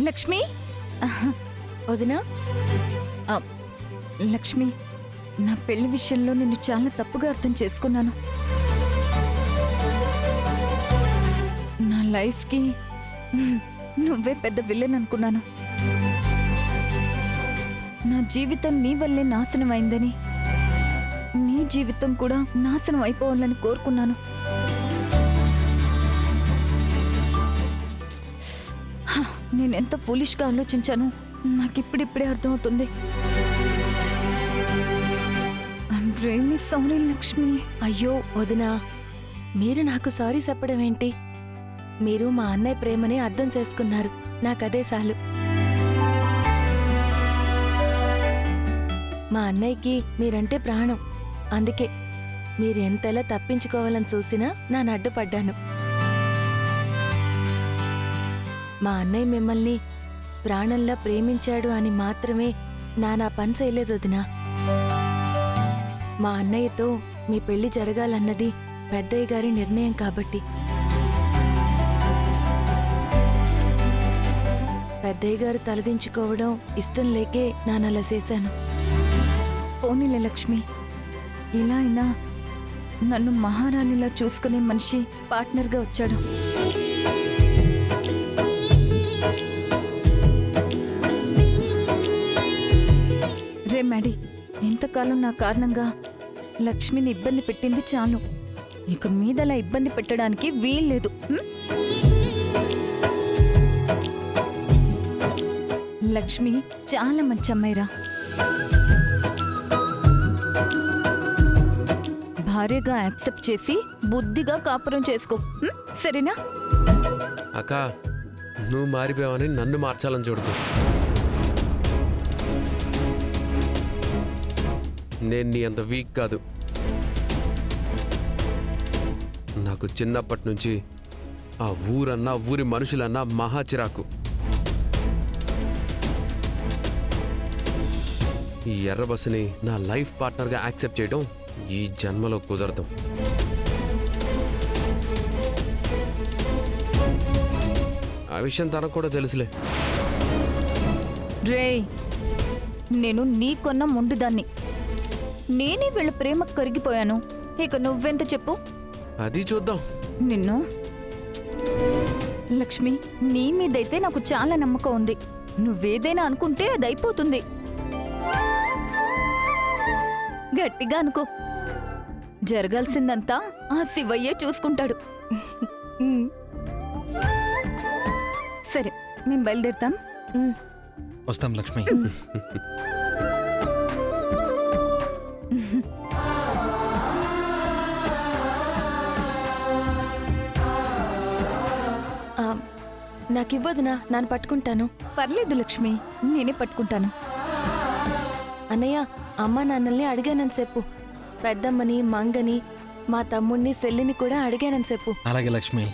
లక్ష్మి వదినా. లక్ష్మి, నా పెళ్లి విషయంలో నిన్ను చాలా తప్పుగా అర్థం చేసుకున్నాను. నా లైఫ్కి నువ్వే పెద్ద విలన్ అనుకున్నాను. నా జీవితం నీ వల్లే నాశనం అయిందని, నీ జీవితం కూడా నాశనం అయిపోవాలని కోరుకున్నాను. నేనెంత ఫూలిష్గా ఆలోచించాను నాకిప్పుడిప్పుడే అర్థమవుతుంది. I'm really sorry Lakshmi. అయ్యో వదినా, మీరు నాకు సారీ చెప్పడం ఏంటి? మీరు మా అన్నయ్య ప్రేమని అర్థం చేసుకున్నారు, నాకదే చాలు. మా అన్నయ్యకి మీరంటే ప్రాణం. అందుకే మీరు ఎంతలా తప్పించుకోవాలని చూసినా నా అడ్డుపడ్డాను. మా అన్నయ్య మిమ్మల్ని ప్రాణంలా ప్రేమించాడు అని మాత్రమే నా పని చేయలేదు వదినా. మా అన్నయ్యతో మీ పెళ్లి జరగాలన్నది పెద్దయ్య గారి నిర్ణయం కాబట్టి. పెద్దయ్య గారు తలదించుకోవడం ఇష్టం లేకే నానలా చేశాను. పోనీలే లక్ష్మి, ఇలా అయినా నన్ను మహారాణిలా చూసుకునే మనిషి పార్ట్నర్గా వచ్చాడు. రే మ్యాడీ, ఎంతకాలం నా కారణంగా లక్ష్మిని ఇబ్బంది పెట్టింది చాలు. ఇక మీదలా ఇబ్బంది పెట్టడానికి వీల్లేదు. లక్ష్మి చాలా మంచి అమ్మాయిరా. భార్యగా యాక్సెప్ట్ చేసి బుద్ధిగా కాపురం చేసుకో, సరేనా? అక్క, నువ్వు మారిపోయావని నన్ను మార్చాలని చూడదు. నేను నీ అంత వీక్ కాదు. నాకు చిన్నప్పటి నుంచి ఆ ఊరన్నా ఊరి మనుషులన్నా మహా చిరాకు. ఈ ఎర్ర బస్సుని నా లైఫ్ పార్ట్నర్గా యాక్సెప్ట్ చేయడం ఈ జన్మలో కుదరదు. ఆ విషయం తనకు కూడా తెలుసులే. రే, నేను నీకొన్న మొండిదాన్ని. నేనే వీళ్ళ ప్రేమకు కరిగిపోయాను. ఇక నువ్వెంత చెప్పు. అది చూద్దాం. నిన్ను లక్ష్మి, నీ మీదైతే నాకు చాలా నమ్మకం ఉంది. నువ్వేదైనా అనుకుంటే అది అయిపోతుంది. గట్టిగా అనుకో. జరగాల్సిందంతా ఆ శివయ్యే చూసుకుంటాడు. సరే, మేము బయలుదేరుతాం. వస్తాం లక్ష్మి. నాకివ్వదునా, నాన్న పట్టుకుంటాను. పర్లేదు లక్ష్మి, నేనే పట్టుకుంటాను. అన్నయ్య, అమ్మ నాన్నల్ని అడిగానని చెప్పు. పెద్దమ్మని, మంగని, మా తమ్ముణ్ణి, సెల్లిని కూడా అడిగానని చెప్పు. అలాగే లక్ష్మి.